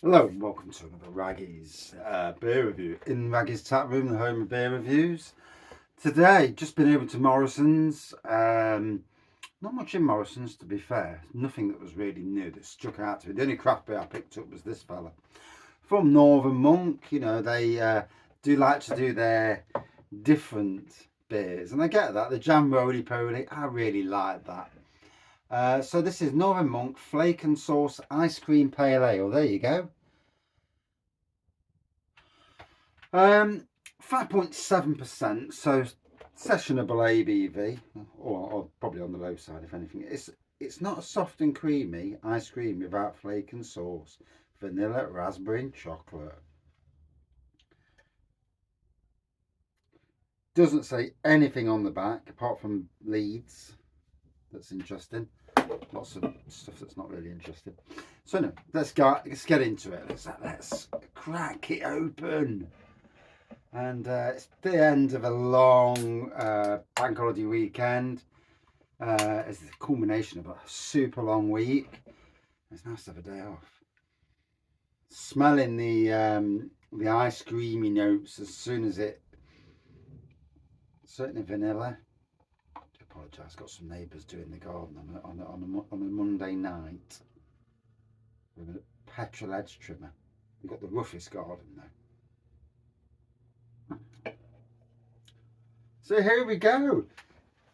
Hello and welcome to another Raggy's beer review in Raggy's Tap Room, the home of beer reviews. Today, just been over to Morrison's. Not much in Morrison's, to be fair. Nothing that was really new that stuck out to me. The only craft beer I picked up was this fella from Northern Monk. You know, they do like to do their different beers, and I get that. The Jam Roly Poly, I really like that. So this is Northern Monk Flake and Sauce Ice Cream Pale Ale. There you go. 5.7%, so sessionable ABV, or probably on the low side if anything. It's not a soft and creamy ice cream without flake and sauce, vanilla, raspberry and chocolate. Doesn't say anything on the back apart from leads. That's interesting. Lots of stuff that's not really interesting. So no, let's get into it. Let's crack it open. And it's the end of a long bank holiday weekend. It's the culmination of a super long week. It's nice to have a day off. Smelling the ice creamy notes as soon as it, certainly vanilla. I do apologise. Got some neighbours doing the garden on a Monday night with a petrol edge trimmer. We've got the roughest garden though. So here we go.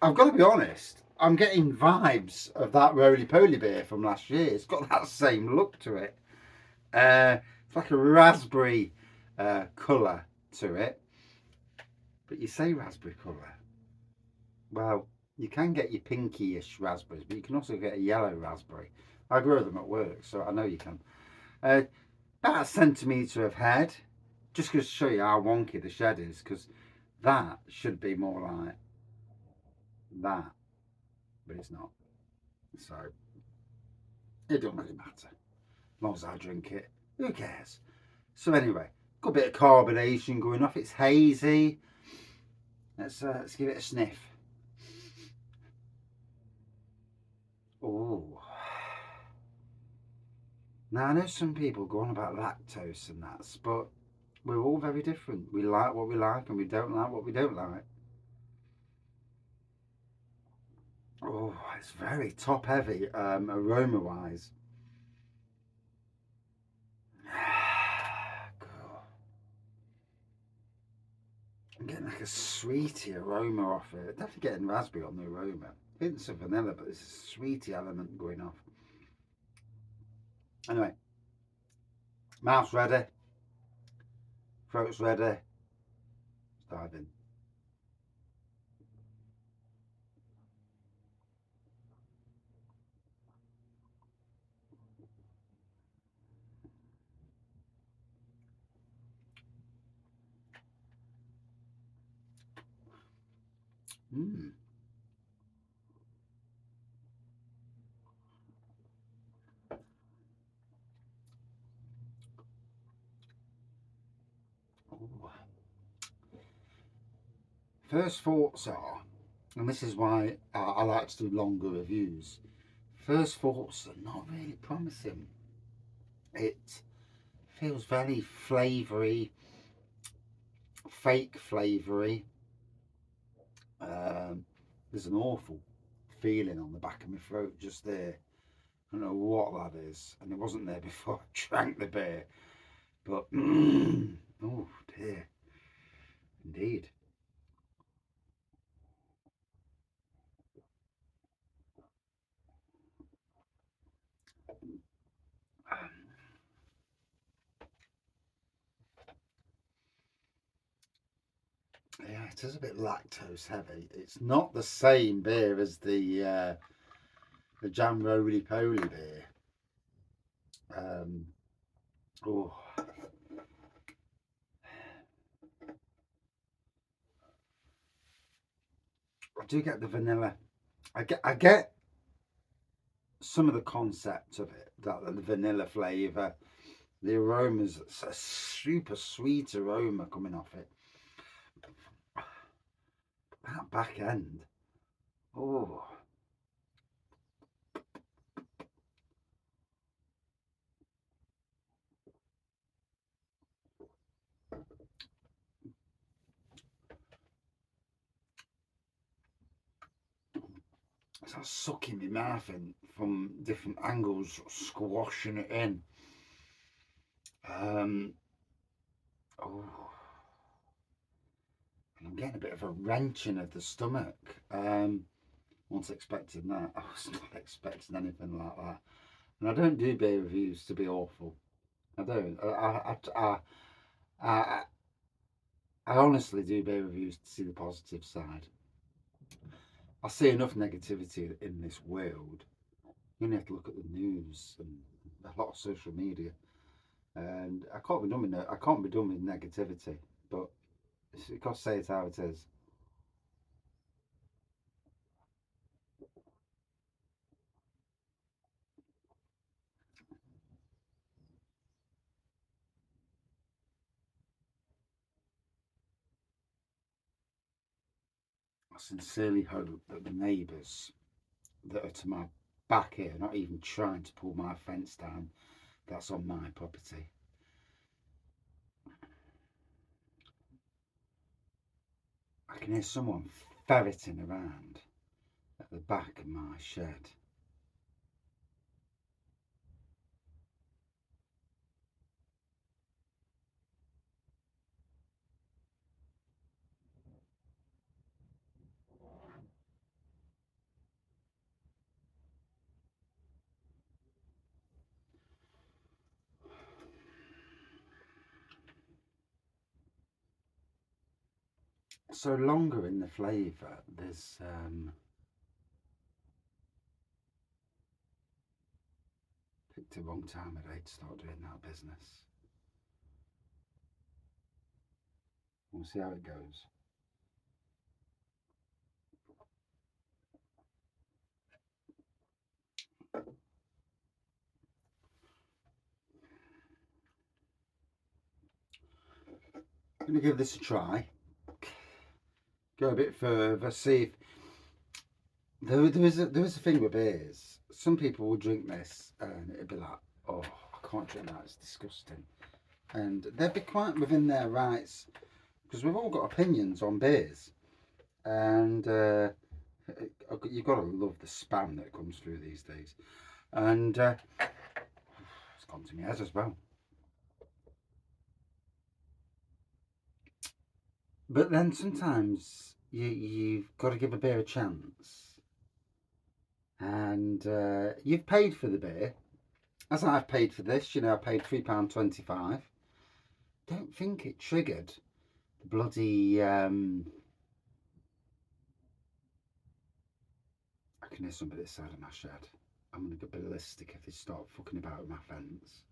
I've got to be honest, I'm getting vibes of that Roly Poly beer from last year. It's got that same look to it. It's like a raspberry colour to it. But you say raspberry colour. Well, you can get your pinky-ish raspberries, but you can also get a yellow raspberry. I grow them at work, so I know you can. About a centimetre of head, just to show you how wonky the shed is, because that should be more like that, but it's not. So it don't really matter. As long as I drink it, who cares? So anyway, got a bit of carbonation going off. It's hazy. Let's give it a sniff. Oh. Now I know some people go on about lactose and that, but we're all very different. We like what we like and we don't like what we don't like. Oh, it's very top heavy aroma wise. I'm getting like a sweety aroma off it. Definitely getting raspberry on the aroma. Hints of vanilla, but there's a sweety element going off. Anyway, mouth's ready, throat's ready. Let's dive in. Mm. First thoughts are, and this is why I like to do longer reviews. First thoughts are not really promising. It feels very flavoury, fake flavoury. There's an awful feeling on the back of my throat just there. I don't know what that is, and it wasn't there before I drank the beer. But oh dear, indeed. Yeah, it is a bit lactose heavy. It's not the same beer as the Jam Roly Poly beer. Oh, I do get the vanilla. I get some of the concept of it, that the vanilla flavour, the aromas, a super sweet aroma coming off it. That back end, oh, Starts sucking my mouth in from different angles, squashing it in. Oh, and I'm getting a bit of a wrenching of the stomach. Wasn't expecting that. I was not expecting anything like that. And I don't do beer reviews to be awful. I don't. I, I honestly do beer reviews to see the positive side. I see enough negativity in this world. You only have to look at the news and a lot of social media, and I can't be done with I can't be done with negativity. But you've got to say it how it is. I sincerely hope that the neighbours that are to my back here, not even trying to pull my fence down, that's on my property. I can hear someone ferreting around at the back of my shed. So longer in the flavour, there's picked a wrong time of day to start doing that business. We'll see how it goes. I'm going to give this a try. Go a bit further, see if there is a thing with beers. Some people will drink this and it'd be like, oh, I can't drink that, it's disgusting. And they'd be quite within their rights because we've all got opinions on beers. And you've got to love the spam that comes through these days. And it's gone to my head as well. But then sometimes you've got to give a beer a chance. And you've paid for the beer, as I've paid for this. I paid £3.25. Don't think it triggered the bloody. I can hear somebody outside of my shed. I'm going to get ballistic if they start fucking about with my fence.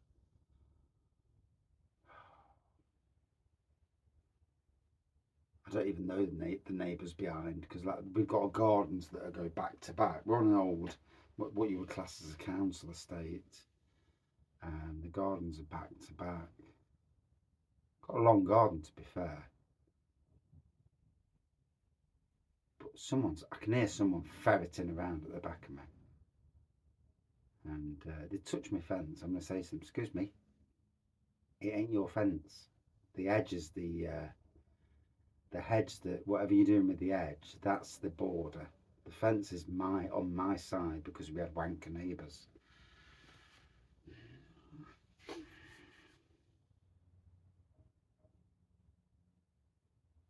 I don't even know the neighbours behind because we've got gardens that go back to back. We're on an old, what you would class as a council estate, and the gardens are back to back. Got a long garden to be fair, but I can hear someone ferreting around at the back of me, and they touch my fence. I'm going to say to them, "Excuse me, it ain't your fence. The edge is the hedge that whatever you're doing with the edge, that's the border. The fence is on my side because we had wanker neighbours."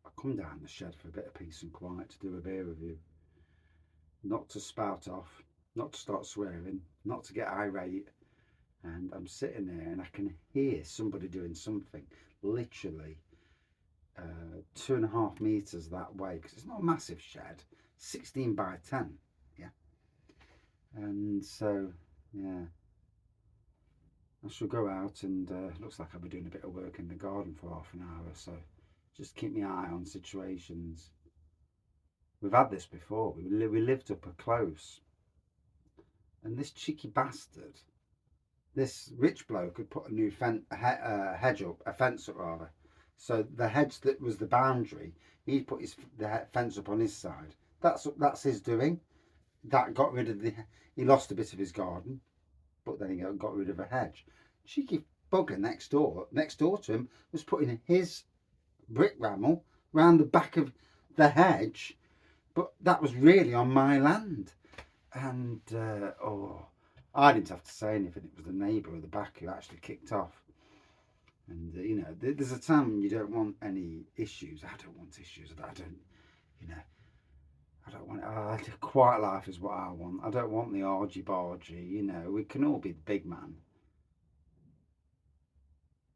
I come down the shed for a bit of peace and quiet to do a beer review, not to spout off, not to start swearing, not to get irate. And I'm sitting there and I can hear somebody doing something literally 2.5 meters that way because it's not a massive shed, 16 by 10. Yeah. And so, yeah, I shall go out and looks like I'll be doing a bit of work in the garden for half an hour. So just keep my eye on situations. We've had this before. We lived up close, and this cheeky bastard, this rich bloke, had put a new hedge up, a fence up rather. So the hedge that was the boundary, he put the fence up on his side. That's his doing. That got rid of he lost a bit of his garden, but then he got rid of a hedge. Cheeky bugger next door to him was putting his brick rammel round the back of the hedge, but that was really on my land. And oh, I didn't have to say anything. It was the neighbour at the back who actually kicked off. And you know, there's a time when you don't want any issues. I don't want issues. I don't, you know, I don't want. Quiet life is what I want. I don't want the argy bargy. You know, we can all be the big man.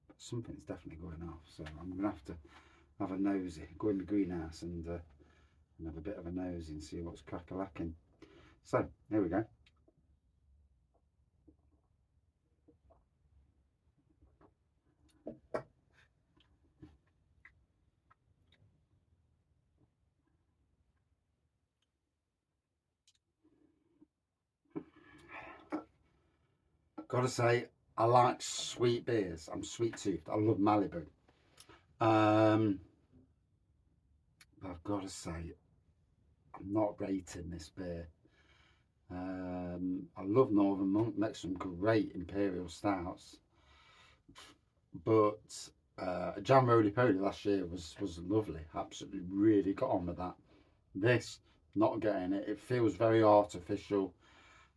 But something's definitely going off. So I'm gonna have to have a nosy, go in the greenhouse and have a bit of a nosy and see what's crack-a-lacking. So here we go. Gotta say, I like sweet beers. I'm sweet toothed. I love Malibu. Um, but I've got to say, I'm not rating this beer. I love Northern Monk. Makes some great Imperial Stouts, but Jam Roly Poly last year was lovely. Absolutely, really got on with that. This, not getting it. It feels very artificial.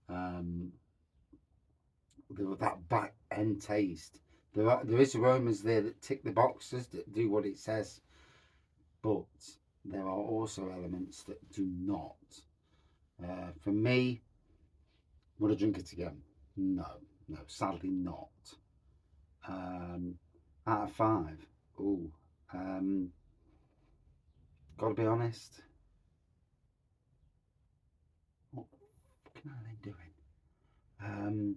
Um, that back end taste. There is aromas there that tick the boxes that do what it says, but there are also elements that do not. For me, would I drink it again? No, no, sadly not. Um, Out of five, ooh, um, gotta be honest. What fucking are they doing? Um,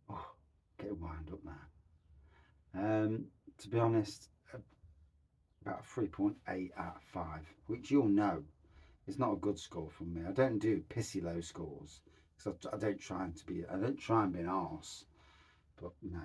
oh, getting wound up now. To be honest, about a 3.8 out of 5, which you'll know is not a good score from me. I don't do pissy low scores because I don't try and be an arse, but no.